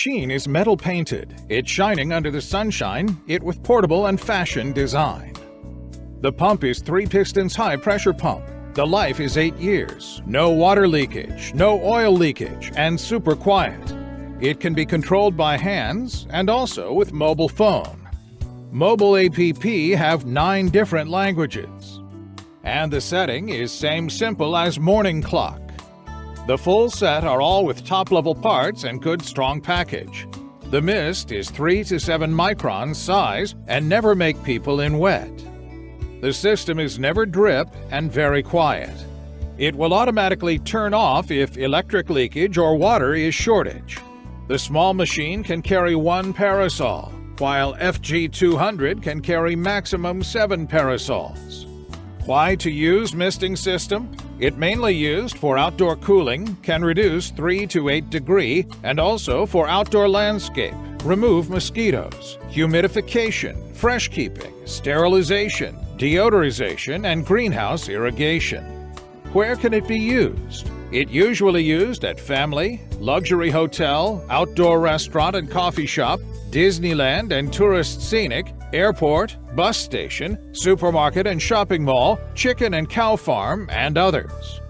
machine is metal painted. It's shining under the sunshine, it with portable and fashion design. The pump is 3 pistons high pressure pump. The life is 8 years. No water leakage, no oil leakage, and super quiet. It can be controlled by hands and also with mobile phone. Mobile app have 9 different languages. And the setting is same simple as morning clock. The full set are all with top-level parts and good strong package. The mist is 3 to 7 microns size and never make people in wet. The system is never drip and very quiet. It will automatically turn off if electric leakage or water is shortage. The small machine can carry 1 parasol, while FG200 can carry maximum 7 parasols. Why to use misting system? It mainly used for outdoor cooling, can reduce 3 to 8 degree, and also for outdoor landscape, remove mosquitoes, humidification, fresh keeping, sterilization, deodorization, and greenhouse irrigation. Where can it be used? It usually used at family, luxury hotel, outdoor restaurant and coffee shop, Disneyland and tourist scenic, airport, bus station, supermarket and shopping mall, chicken and cow farm, and others.